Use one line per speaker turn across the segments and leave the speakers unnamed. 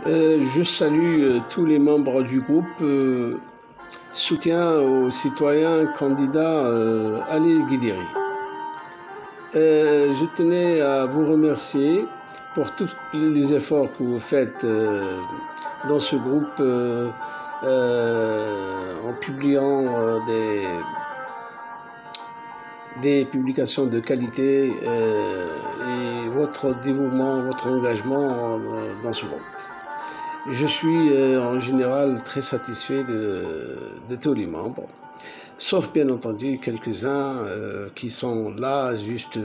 Je salue tous les membres du groupe. Soutien au citoyen candidat Ali Guidiri. Je tenais à vous remercier pour tous les efforts que vous faites dans ce groupe en publiant des publications de qualité et votre dévouement, votre engagement dans ce groupe. Je suis en général très satisfait de tous les membres, sauf bien entendu quelques-uns qui sont là juste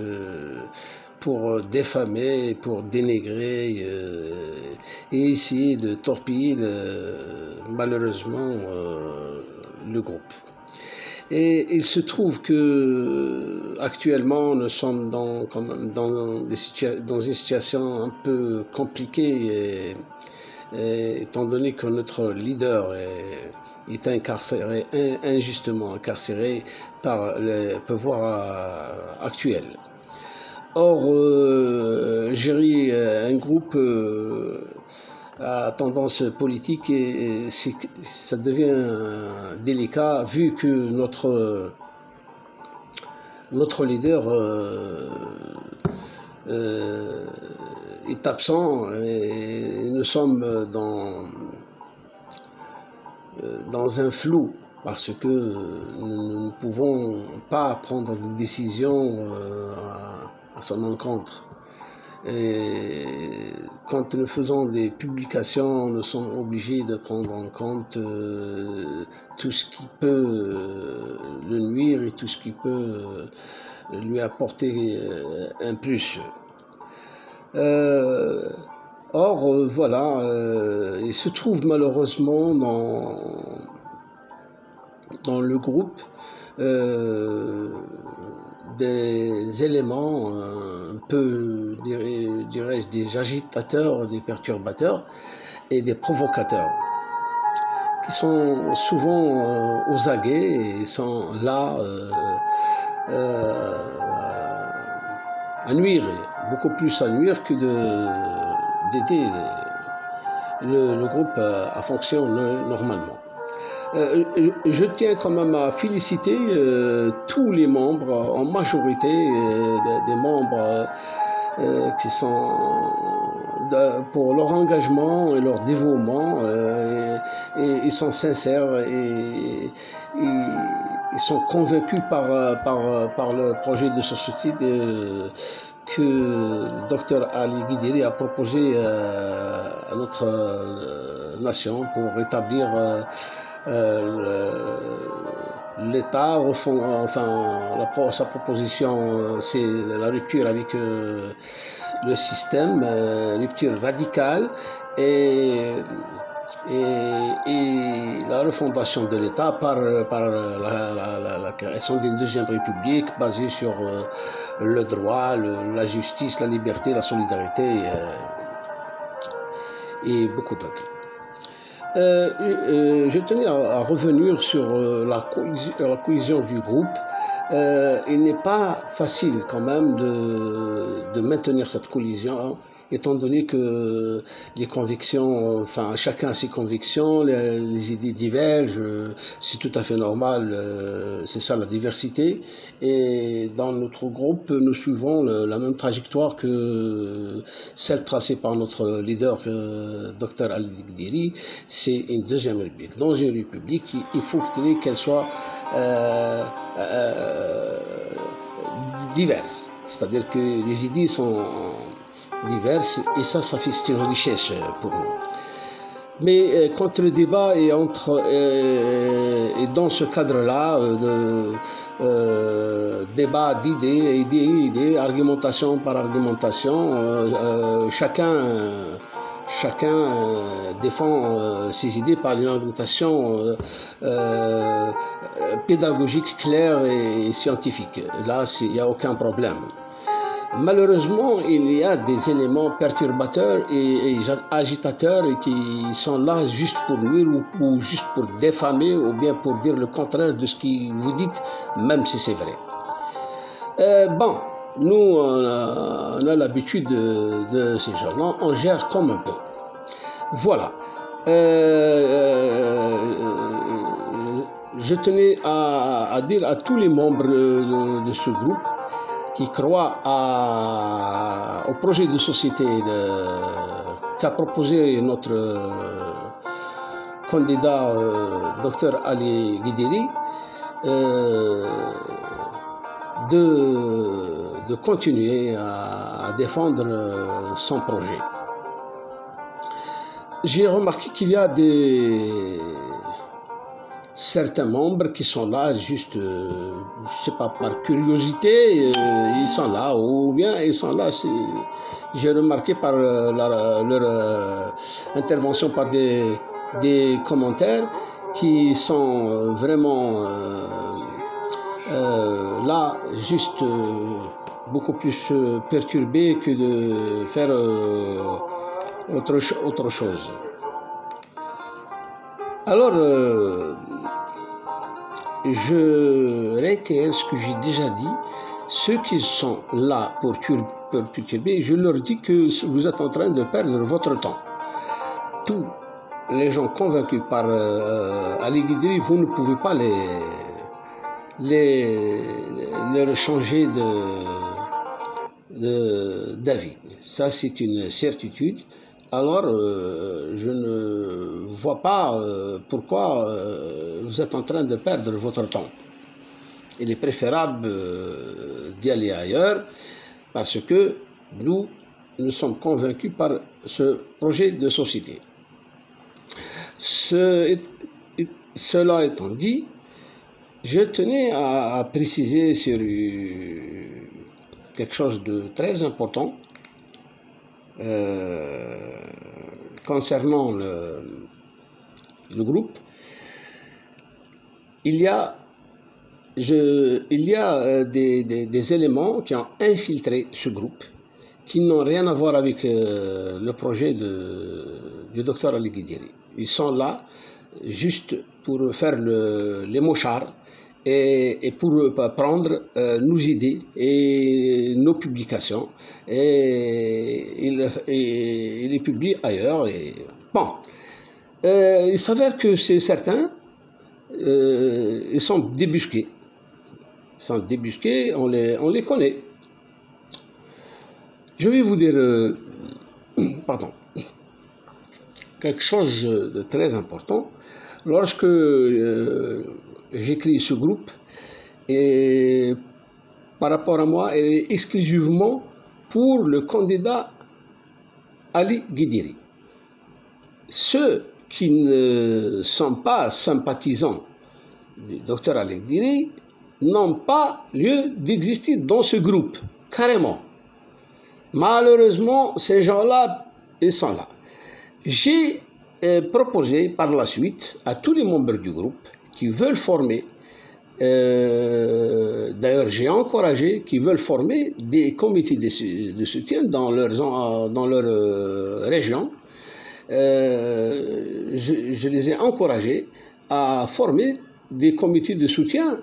pour diffamer, pour dénigrer et essayer de torpiller malheureusement le groupe. Et il se trouve que actuellement nous sommes dans une situation un peu compliquée étant donné que notre leader est incarcéré, injustement incarcéré par le pouvoir actuel. Or, gérer un groupe à tendance politique, ça devient délicat vu que notre leader est absent et nous sommes dans un flou parce que nous ne pouvons pas prendre de décision à son encontre. Et quand nous faisons des publications, nous sommes obligés de prendre en compte tout ce qui peut le nuire et tout ce qui peut lui apporter un plus. Voilà, il se trouve malheureusement dans le groupe des éléments un peu, dirais-je, des agitateurs, des perturbateurs et des provocateurs qui sont souvent aux aguets et sont là à nuire, beaucoup plus à nuire que d'aider le groupe à fonctionner normalement. Je tiens quand même à féliciter tous les membres, en majorité des membres qui sont pour leur engagement et leur dévouement, et ils sont sincères et ils sont convaincus par le projet de société que le Dr Ali Guidiri a proposé à notre nation pour rétablir l'État. Sa proposition, c'est la rupture avec le système, rupture radicale et la refondation de l'État par la création d'une deuxième république basée sur le droit, la justice, la liberté, la solidarité et beaucoup d'autres. Je tenais à revenir sur la cohésion du groupe. Il n'est pas facile quand même de maintenir cette cohésion, étant donné que les convictions, enfin chacun a ses convictions, les idées divergent, c'est tout à fait normal, c'est ça la diversité. Et dans notre groupe, nous suivons la même trajectoire que celle tracée par notre leader, Dr Ali Guidiri. C'est une deuxième république. Dans une république, il faut qu'elle soit diverse, c'est-à-dire que les idées sont diverses et ça fait une richesse pour nous. Mais quand le débat est et dans ce cadre-là de débat d'idées, argumentation par argumentation, chacun défend ses idées par une argumentation pédagogique, claire et scientifique. Là, il n'y a aucun problème. Malheureusement, il y a des éléments perturbateurs et agitateurs qui sont là juste pour nuire ou juste pour diffamer ou bien pour dire le contraire de ce que vous dites, même si c'est vrai. Nous, on a l'habitude de ces gens-là, on gère comme un peu. Voilà. Je tenais à dire à tous les membres de ce groupe qui croient au projet de société qu'a proposé notre candidat Dr Ali Guidiri, de continuer à défendre son projet. J'ai remarqué qu'il y a certains membres qui sont là juste, je ne sais pas, par curiosité, ils sont là, ou bien ils sont là, j'ai remarqué par leur intervention, par des commentaires qui sont vraiment là, juste beaucoup plus perturbés que de faire autre chose. Alors, je réitère ce que j'ai déjà dit. Ceux qui sont là pour perturber, je leur dis que vous êtes en train de perdre votre temps. Tous les gens convaincus par Ali Guidiri, vous ne pouvez pas leur changer d'avis. Ça, c'est une certitude. Alors, je ne vois pas pourquoi vous êtes en train de perdre votre temps. Il est préférable d'y aller ailleurs parce que nous sommes convaincus par ce projet de société. Cela étant dit, je tenais à préciser sur quelque chose de très important concernant le groupe. Il y a des éléments qui ont infiltré ce groupe, qui n'ont rien à voir avec le projet du docteur Ali Guidiri. Ils sont là juste pour faire les mochards et pour prendre nos idées et nos publications, et il les publie ailleurs. Bon, il s'avère que certains ils sont débusqués. On les connaît. Je vais vous dire pardon, quelque chose de très important. Lorsque j'ai créé ce groupe, et par rapport à moi, et exclusivement pour le candidat Ali Guidiri. Ceux qui ne sont pas sympathisants du docteur Ali Guidiri n'ont pas lieu d'exister dans ce groupe, carrément. Malheureusement, ces gens-là, ils sont là. J'ai proposé par la suite à tous les membres du groupe qui veulent former, d'ailleurs j'ai encouragé, qui veulent former des comités de soutien dans leur région. Je les ai encouragés à former des comités de soutien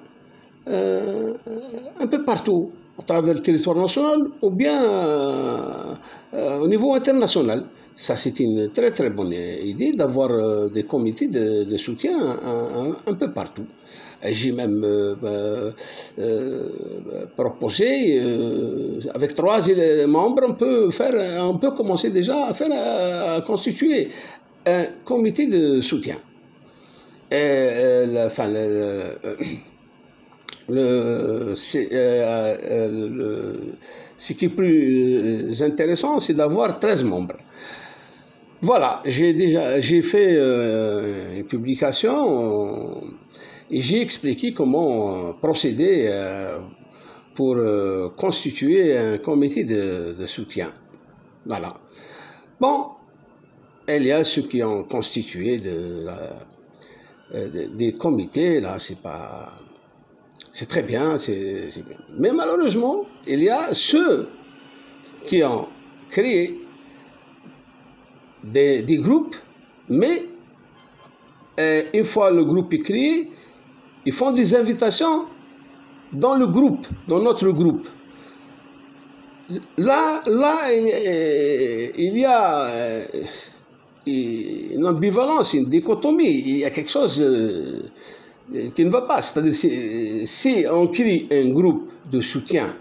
un peu partout, à travers le territoire national ou bien au niveau international. Ça, c'est une très très bonne idée d'avoir des comités de soutien un peu partout. J'ai même proposé, avec 3 membres, on peut commencer déjà à constituer un comité de soutien. Ce qui est plus intéressant, c'est d'avoir 13 membres. Voilà, j'ai fait une publication et j'ai expliqué comment procéder pour constituer un comité de soutien. Voilà. Bon, il y a ceux qui ont constitué des comités, là, c'est très bien, c'est bien. Mais malheureusement, il y a ceux qui ont créé des groupes, mais une fois le groupe est créé, ils font des invitations dans le groupe, dans notre groupe. Là, il une ambivalence, une dichotomie. Il y a quelque chose qui ne va pas. C'est-à-dire, si on crée un groupe de soutien,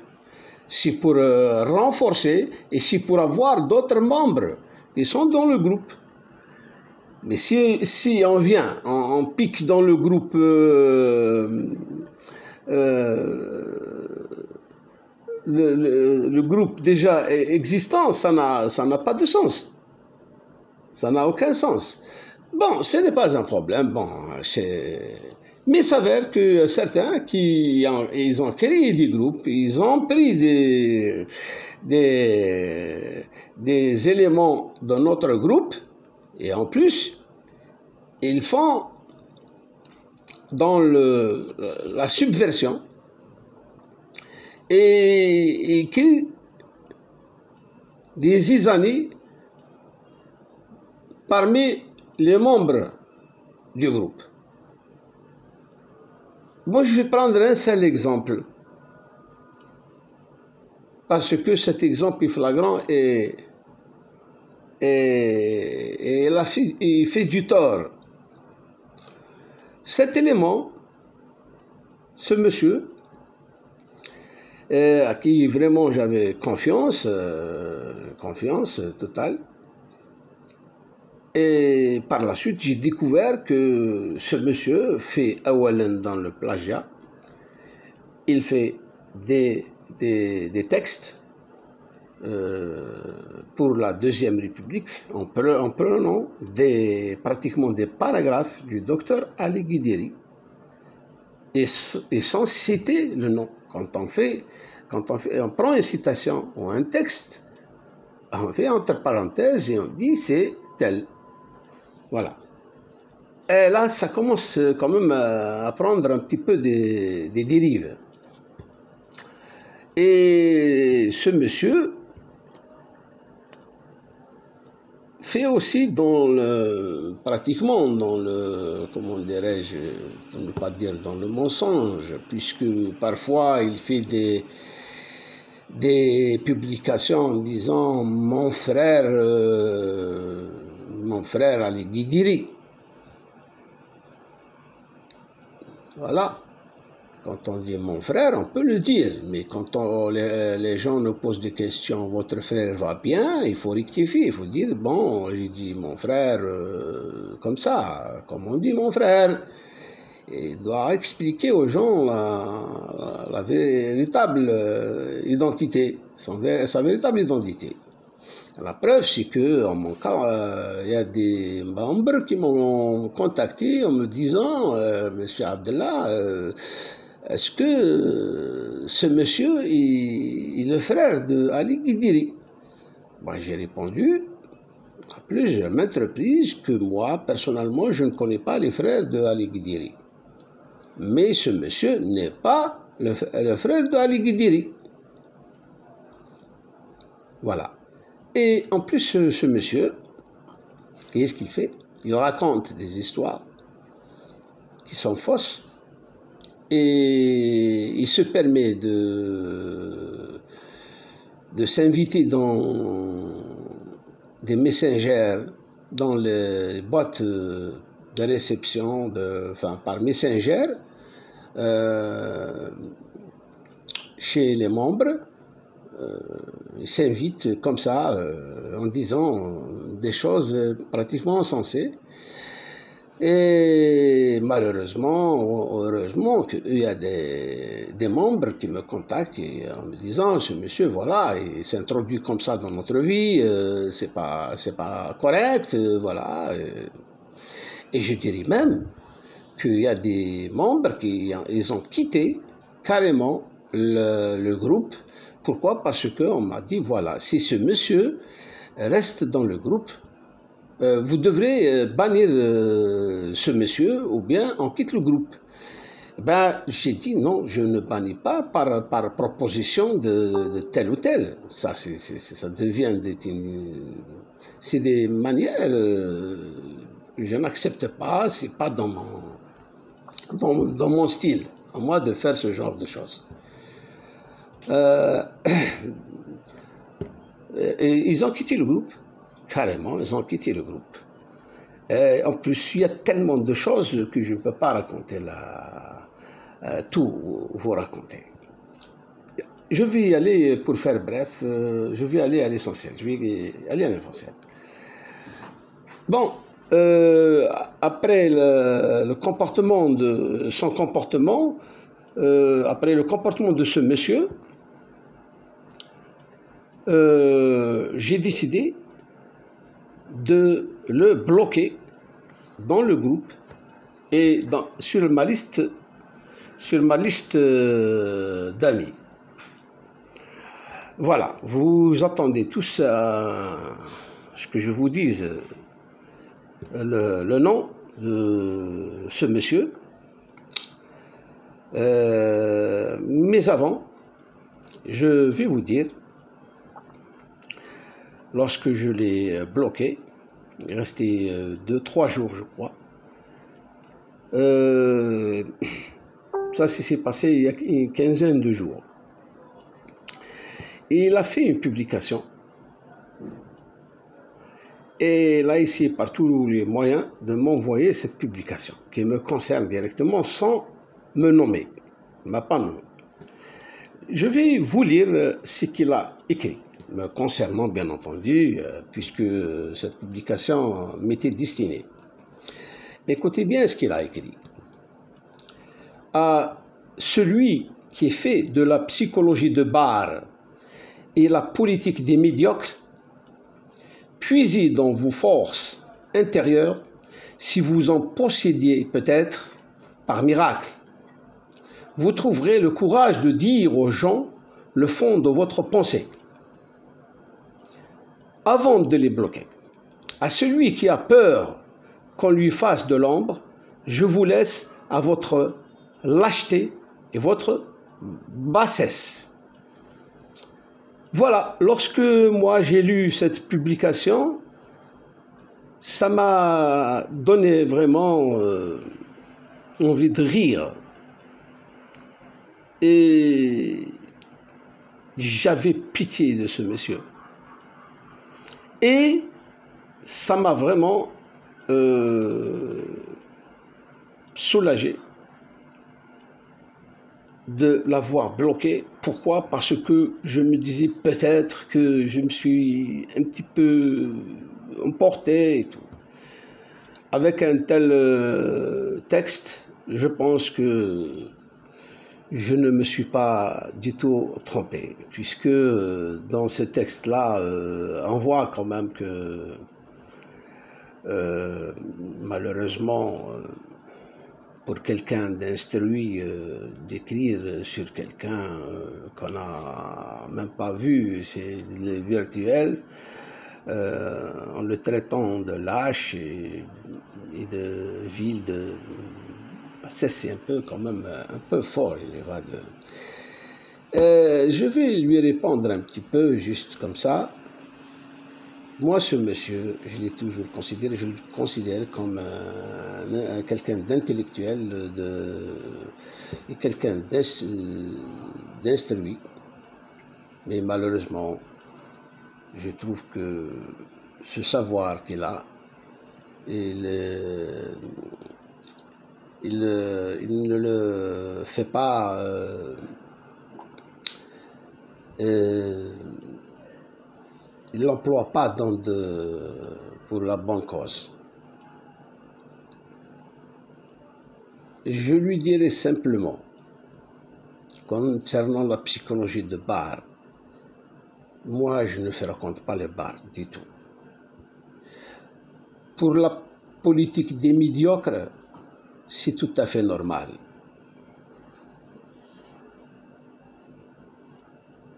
c'est pour renforcer et c'est pour avoir d'autres membres qui sont dans le groupe. Mais si on vient, on pique dans le groupe le groupe déjà existant, ça n'a pas de sens. Ça n'a aucun sens. Bon, ce n'est pas un problème. Bon, mais il s'avère que certains ils ont créé des groupes, ils ont pris des éléments de notre groupe, et en plus, ils font dans la subversion et ils créent des zizanies parmi les membres du groupe. Moi, je vais prendre un seul exemple, parce que cet exemple est flagrant et il fait du tort. Cet élément, ce monsieur, à qui vraiment j'avais confiance totale, et par la suite, j'ai découvert que ce monsieur fait awalan dans le plagiat. Il fait des textes pour la Deuxième République en prenant pratiquement des paragraphes du docteur Ali Guidiri et sans citer le nom. Quand on prend une citation ou un texte, on fait entre parenthèses et on dit c'est tel. Voilà. Et là, ça commence quand même à prendre un petit peu des dérives. Et ce monsieur fait aussi pratiquement dans le, comment dirais-je, pour ne pas dire dans le mensonge, puisque parfois il fait des publications en disant mon frère Ali Guidiri. Voilà. Quand on dit mon frère, on peut le dire, mais quand les gens nous posent des questions, votre frère va bien, il faut rectifier, il faut dire, bon, j'ai dit mon frère comme ça, comme on dit mon frère. Et il doit expliquer aux gens la véritable identité, sa véritable identité. La preuve, c'est que, en mon cas, il y a des membres qui m'ont contacté en me disant, Monsieur Abdallah, est-ce que ce monsieur est le frère de Ali Guidiri? Moi, j'ai répondu à plusieurs reprises que moi, personnellement, je ne connais pas les frères de Ali Guidiri. Mais ce monsieur n'est pas le frère de Ali Guidiri. Voilà. Et en plus, ce monsieur, qu'est-ce qu'il fait? Il raconte des histoires qui sont fausses et il se permet de s'inviter dans des messengers, dans les boîtes de réception, par messenger, chez les membres. Il s'invite comme ça en disant des choses pratiquement insensées. Et malheureusement, ou heureusement, il y a des membres qui me contactent en me disant, ce monsieur, voilà, il s'introduit comme ça dans notre vie, c'est pas correct, voilà. Et je dirais même qu'il y a des membres qui ils ont quitté carrément le groupe. Pourquoi? Parce qu'on m'a dit, voilà, si ce monsieur reste dans le groupe, vous devrez bannir ce monsieur ou bien on quitte le groupe. Ben, j'ai dit non, je ne bannis pas par proposition de tel ou tel. Ça devient c'est des manières je n'accepte pas, c'est pas dans mon style, à moi de faire ce genre de choses. Et ils ont quitté le groupe, carrément, ils ont quitté le groupe. Et en plus, il y a tellement de choses que je ne peux pas raconter là, tout vous raconter. Je vais y aller, pour faire bref, je vais aller à l'essentiel. Je vais aller à l'essentiel. Bon, après le comportement de son comportement, après le comportement de ce monsieur, j'ai décidé de le bloquer dans le groupe et sur ma liste d'amis. Voilà, vous attendez tous à ce que je vous dise le nom de ce monsieur. Mais avant, je vais vous dire, lorsque je l'ai bloqué, il restait 2-3 jours, je crois. Ça s'est passé il y a une quinzaine de jours. Et il a fait une publication. Et il a essayé par tous les moyens de m'envoyer cette publication, qui me concerne directement sans me nommer. Il ne m'a pas nommé. Je vais vous lire ce qu'il a écrit, me concernant bien entendu, puisque cette publication m'était destinée. Écoutez bien ce qu'il a écrit. À celui qui fait de la psychologie de bar et la politique des médiocres, puisez dans vos forces intérieures, si vous en possédiez peut-être, par miracle. Vous trouverez le courage de dire aux gens le fond de votre pensée, avant de les bloquer. À celui qui a peur qu'on lui fasse de l'ombre, je vous laisse à votre lâcheté et votre bassesse. Voilà, lorsque moi j'ai lu cette publication, ça m'a donné vraiment envie de rire. Et j'avais pitié de ce monsieur. Et ça m'a vraiment soulagé de l'avoir bloqué. Pourquoi? Parce que je me disais peut-être que je me suis un petit peu emporté et tout. Avec un tel texte, je pense que je ne me suis pas du tout trompé, puisque dans ce texte-là, on voit quand même que malheureusement, pour quelqu'un d'instruit, d'écrire sur quelqu'un qu'on n'a même pas vu, c'est le virtuel, en le traitant de lâche et de vil, c'est un peu quand même un peu fort. Je vais lui répondre un petit peu, juste comme ça. Moi, ce monsieur, je l'ai toujours considéré, je le considère comme quelqu'un d'intellectuel et quelqu'un d'instruit. Mais malheureusement, je trouve que ce savoir qu'il a, il ne le fait pas il ne l'emploie pas pour la bonne cause. Je lui dirais simplement, concernant la psychologie de bar, moi je ne raconte pas les bars du tout. Pour la politique des médiocres, c'est tout à fait normal.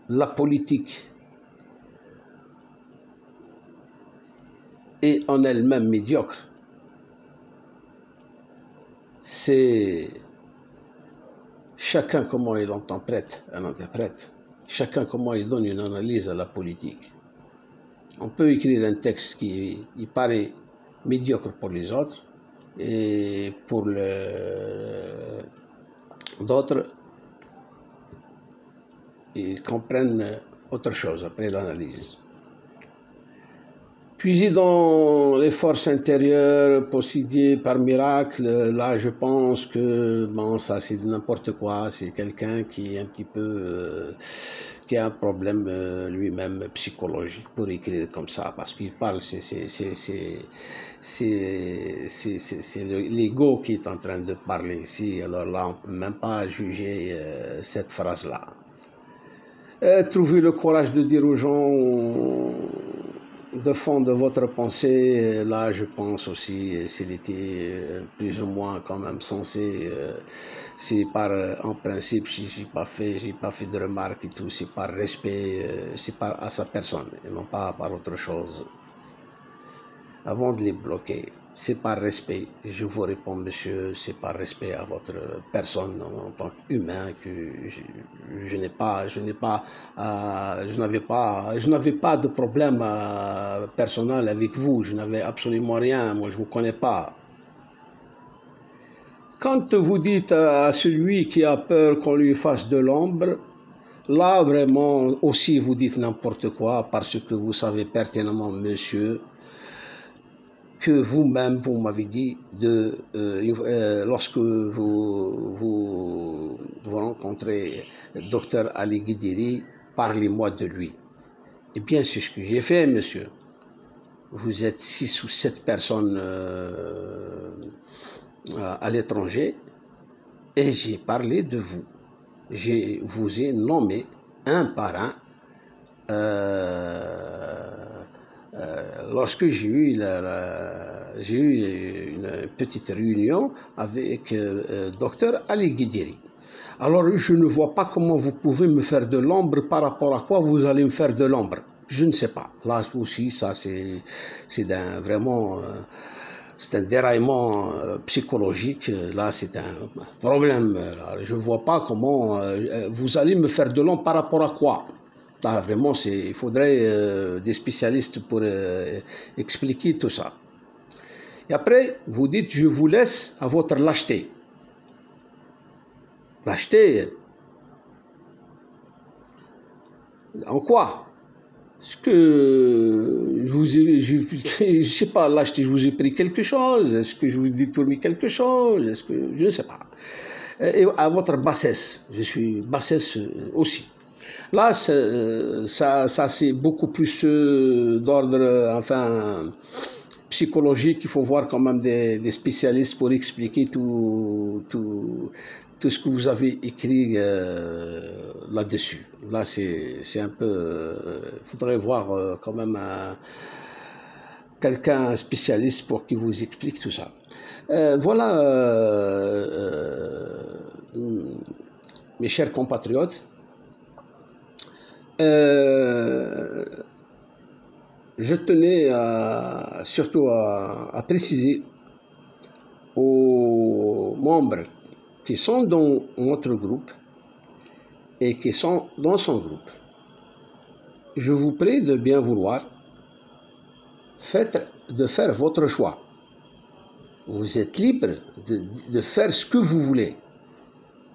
La politique est en elle-même médiocre. C'est chacun comment il interprète, chacun comment il donne une analyse à la politique. On peut écrire un texte qui paraît médiocre pour les autres et pour d'autres, ils comprennent autre chose après l'analyse. Puiser dans les forces intérieures possédées par miracle, là je pense que bon, ça c'est n'importe quoi, c'est quelqu'un qui est un petit peu, qui a un problème lui-même psychologique pour écrire comme ça, parce qu'il parle, c'est l'ego qui est en train de parler ici, alors là on ne peut même pas juger cette phrase-là. Trouvez le courage de dire aux gens de fond de votre pensée, là je pense aussi, s'il était plus ou moins quand même censé, c'est par, en principe, si j'ai pas fait de remarques et tout, c'est par respect, c'est par à sa personne, et non pas par autre chose. Avant de les bloquer, c'est par respect, je vous réponds monsieur, c'est par respect à votre personne en tant qu'humain que je n'avais pas de problème personnel avec vous, je n'avais absolument rien, moi je ne vous connais pas. Quand vous dites à celui qui a peur qu'on lui fasse de l'ombre, là vraiment aussi vous dites n'importe quoi parce que vous savez pertinemment monsieur, que vous-même, vous m'avez dit, lorsque vous rencontrez Dr Ali Guidiri, parlez-moi de lui. Eh bien, c'est ce que j'ai fait, monsieur. Vous êtes 6 ou 7 personnes à l'étranger et j'ai parlé de vous. Je vous ai nommé un par un. Lorsque j'ai eu une petite réunion avec Dr Ali Guidiri. Alors je ne vois pas comment vous pouvez me faire de l'ombre, par rapport à quoi vous allez me faire de l'ombre. Je ne sais pas. Là aussi, ça c'est vraiment c'est un déraillement psychologique. Là, c'est un problème. Là. Je ne vois pas comment vous allez me faire de l'ombre par rapport à quoi. Là, vraiment, il faudrait des spécialistes pour expliquer tout ça. Et après, vous dites, je vous laisse à votre lâcheté. Lâcheté en quoi? Est-ce que je sais pas, lâcheté, je vous ai pris quelque chose? Est-ce que je vous ai détourné quelque chose? Est-ce que, je ne sais pas. Et à votre bassesse, je suis bassesse aussi. Là, ça c'est beaucoup plus d'ordre, enfin, psychologique. Il faut voir quand même des spécialistes pour expliquer tout ce que vous avez écrit là-dessus. Là, c'est un peu... Il faudrait voir quand même quelqu'un spécialiste pour qu'il vous explique tout ça. Voilà, mes chers compatriotes, je tenais surtout à préciser aux membres qui sont dans notre groupe et qui sont dans son groupe. Je vous prie de bien vouloir de faire votre choix. Vous êtes libre de faire ce que vous voulez.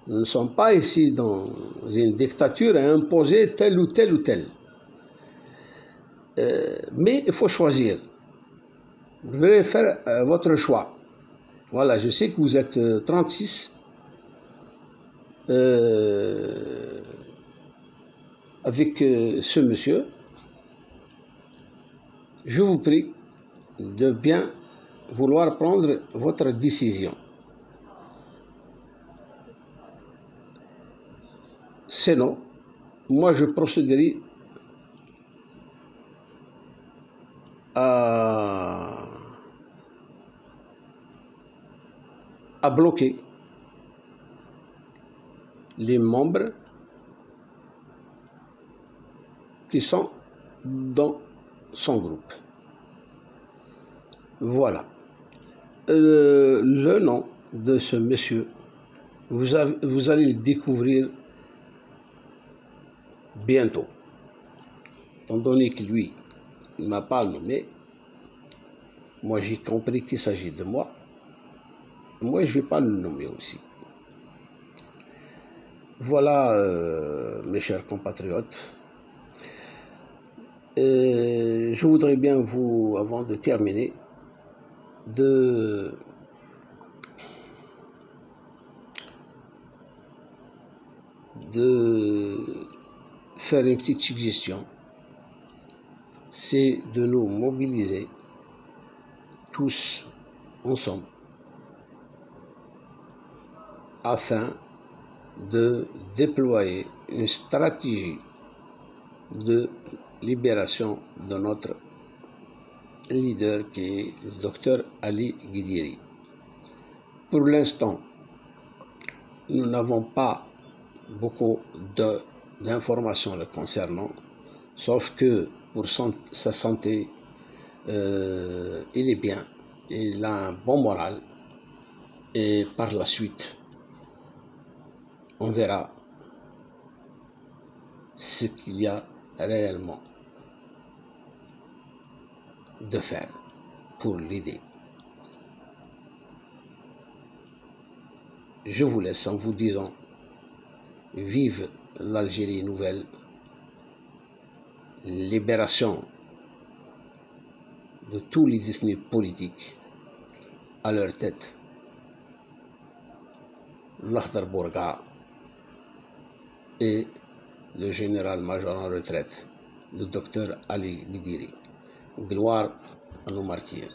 Nous ne sommes pas ici dans une dictature à imposer tel ou tel ou tel. Mais il faut choisir. Vous devez faire votre choix. Voilà, je sais que vous êtes 36 avec ce monsieur. Je vous prie de bien vouloir prendre votre décision. Sinon, moi je procéderai à bloquer les membres qui sont dans son groupe. Voilà. Le nom de ce monsieur, vous allez le découvrir bientôt. Étant donné que lui, il ne m'a pas nommé, moi j'ai compris qu'il s'agit de moi. Moi je ne vais pas le nommer aussi. Voilà, mes chers compatriotes. Je voudrais bien vous, avant de terminer, de faire une petite suggestion, c'est de nous mobiliser tous ensemble afin de déployer une stratégie de libération de notre leader qui est le docteur Ali Guidiri. Pour l'instant, nous n'avons pas beaucoup d'informations le concernant, sauf que pour sa santé, il est bien, il a un bon moral, et par la suite, on verra ce qu'il y a réellement de faire pour l'aider. Je vous laisse en vous disant: vive l'Algérie nouvelle, libération de tous les détenus politiques, à leur tête l'Akhdar Bourga et le général-major en retraite, le docteur Ali Guidiri. Gloire à nos martyrs.